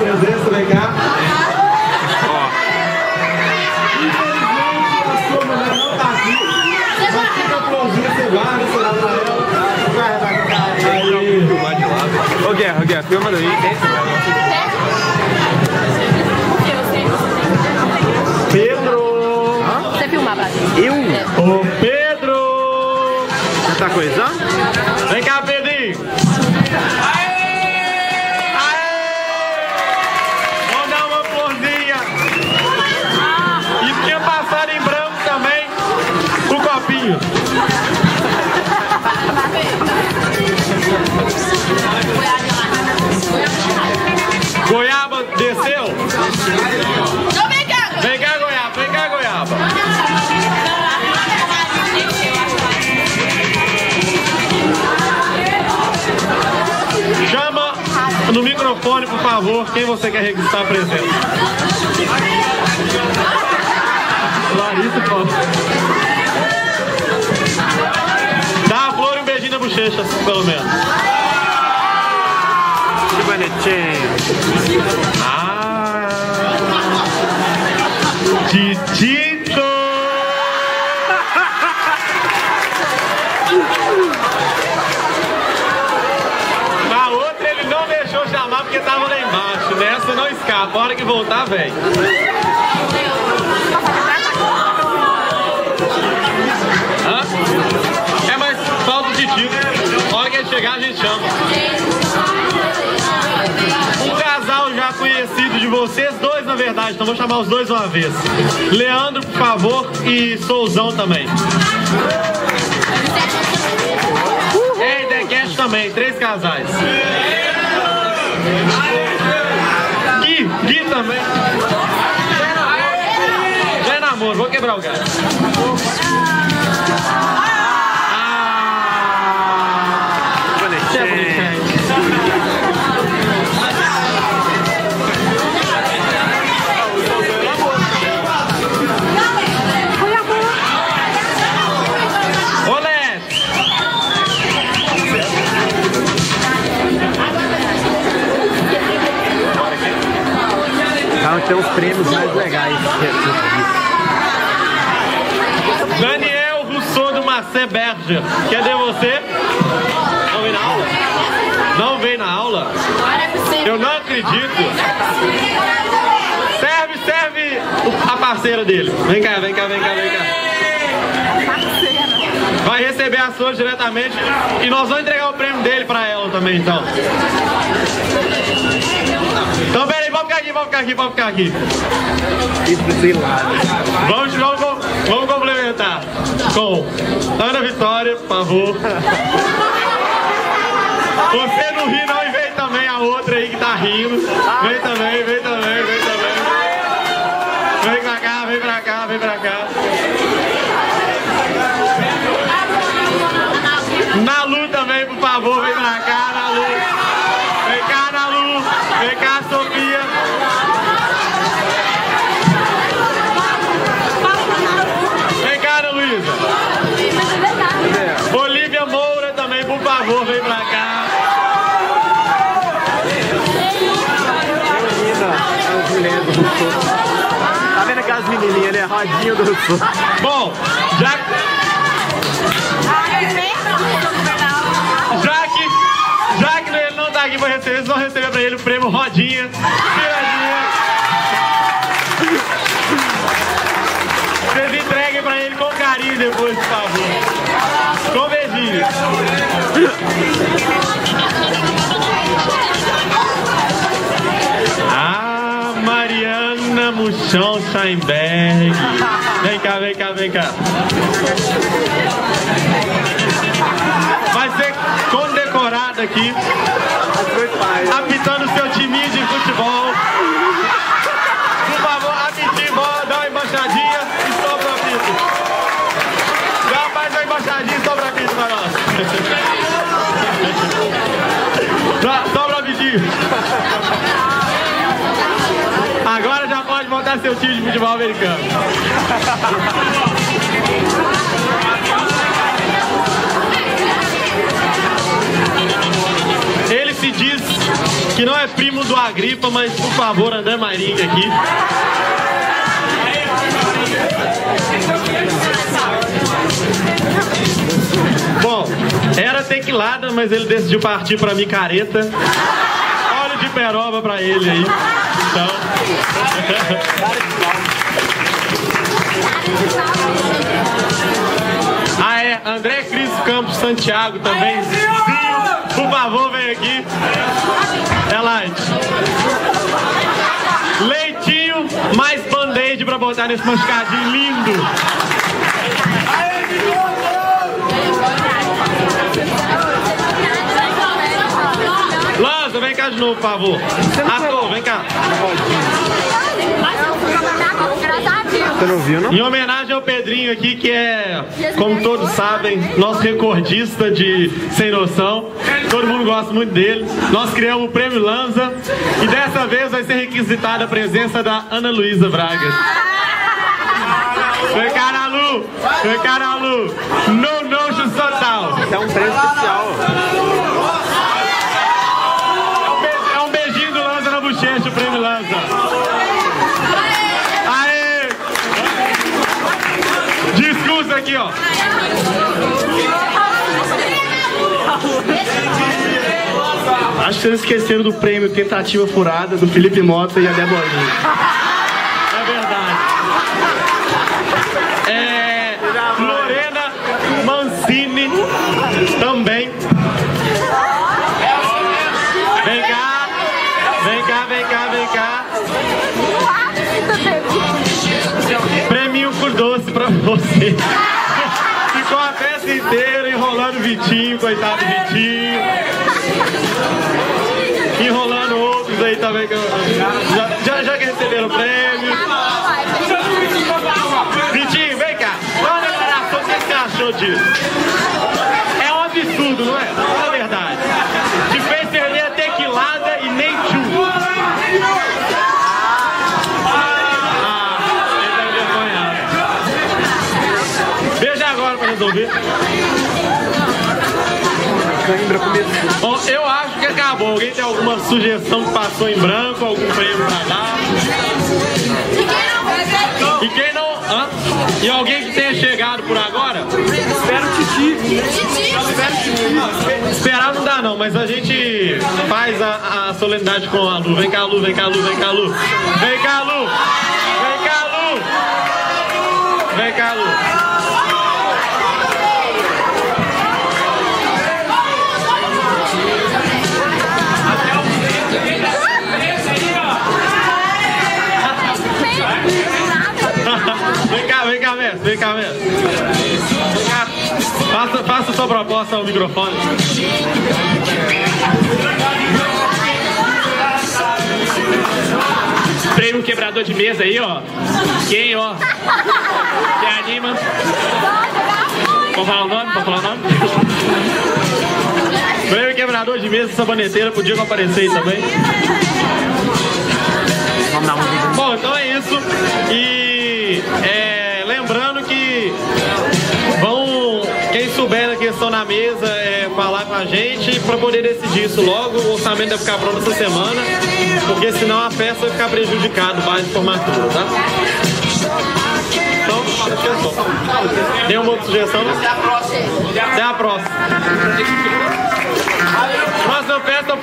presença, vem cá. Infelizmente, a sua mulher não tá aqui. Mas fica florzinha, você guarda, você dá pra ela. Vai arrebentar. Aí. Ô Guerra, filma daí. Pedro! Você filmar pra gente? Eu? Ô Pedro! Você tá coisando? Vem cá, Pedrinho! Vamos dar uma florzinha! E tinha passado em branco também o copinho. Goiaba desceu? Não, vem cá! Vem cá, Goiaba, vem cá, Goiaba. Chama no microfone, por favor, quem você quer registrar a presença. Larissa, pô. Dá a flor e um beijinho na bochecha, pelo menos. Que bonitinho. Titito! Na outra ele não deixou chamar porque tava lá embaixo. Nessa não escapa. A hora que voltar, vem. Hã? É, mas falta o Titito. A hora que ele chegar, a gente chama. Um casal já conhecido de vocês, dois na verdade, então vou chamar os dois uma vez. Leandro, por favor, e Souzão também. E Deguete também, 3 casais. Gui também. Já é namoro, vou quebrar o galho. Tem os prêmios mais legais. Daniel Rousseau do Macé Berger. Cadê você? Não vem na aula? Não vem na aula? Eu não acredito. Serve a parceira dele. Vem cá. Vai receber a sua diretamente e nós vamos entregar o prêmio dele pra ela também, então. Então, peraí, vamos ficar aqui. Vamos complementar com Ana Vitória, por favor. Você não ri não e vem também a outra aí que tá rindo. Vem também. Vem pra cá. Nalu também, por favor, vem pra cá, Nalu. Vem cá, Sofia. Vem cá, Ana Luísa. Olivia Moura também, por favor, vem pra cá. Tá vendo aquelas menininhas, né? Rodinha do Sul. Bom, já que ele não tá aqui pra receber, vocês vão receber pra ele o prêmio Rodinha. Viradinha. Vocês entreguem pra ele com carinho depois, por favor. Com beijinho. Mariana Muchão Scheinberg. Vem cá. Vai ser condecorada aqui, apitando seu timinho de futebol. Por favor, apitinho, dá uma embaixadinha e sobra o apito. Já faz uma embaixadinha e sobra o apito pra nós. Sobra o apitinho. Agora já pode montar seu time de futebol americano. Ele se diz que não é primo do Agripa, mas por favor, André Marinho aqui. Bom, era tequilada, mas ele decidiu partir pra micareta. Óleo de peroba pra ele aí. Então... Ah, é, André Cris Campos Santiago também. Por favor, vem aqui. É light. Leitinho mais band-aid pra botar nesse machucadinho lindo. Lanza, vem cá de novo, por favor. Ator, vem cá. Você não viu, não? Em homenagem ao Pedrinho aqui, que é, como todos sabem, nosso recordista de Sem Noção. Todo mundo gosta muito dele. Nós criamos o Prêmio Lanza e dessa vez vai ser requisitada a presença da Ana Luísa Braga. Vem cá, Nalu! Vem cá, Nalu! No nojo total! É um prêmio especial. É um beijinho do Lanza na bochecha, o Prêmio Lanza. Aê! Discurso aqui, ó. Acho que vocês esqueceram do prêmio Tentativa Furada do Felipe Mota e a Deborinha. É verdade. É, Lorena Mancini também. Vem cá, vem cá, vem cá, vem cá. Prêmio por doce pra você. Ficou a festa inteira enrolando o Vitinho, coitado do Vitinho. Enrolando outros aí também que já que receberam o prêmio. Vitinho, vem cá. Qual a declaração que você achou disso? É um absurdo, não é? É verdade. Te fez perder a tequilada e nem tchu. Ele tá envergonhado. Veja agora pra resolver. Bom, eu acho que acabou. Alguém tem alguma sugestão que passou em branco? Algum prêmio pra dar? E quem não... Hã? E alguém que tenha chegado por agora? Espero Titi. Esperar não dá não, mas a gente faz a solenidade com a Lu. Vem cá, Lu, vem cá, Lu, vem cá, Lu. Vem cá, Lu. Vem cá, Lu. Vem cá, Lu. Vem cá, mestre, vem cá, mestre. Vem cá. Faça sua proposta ao microfone. Prêmio quebrador de mesa aí, ó. Quem, ó? Quem anima? Vamos falar o nome? Vamos falar o nome? Prêmio quebrador de mesa, saboneteira, podia aparecer aí também. Vamos dar uma vida. Bom, então é isso. E lembrando que quem souber da questão na mesa, falar com a gente para poder decidir isso logo. O orçamento deve ficar pronto essa semana, porque senão a festa vai ficar prejudicada, base de formatura, tá? Então, sugestão. Tem uma outra sugestão? Até a próxima. Até a próxima. Próxima festa.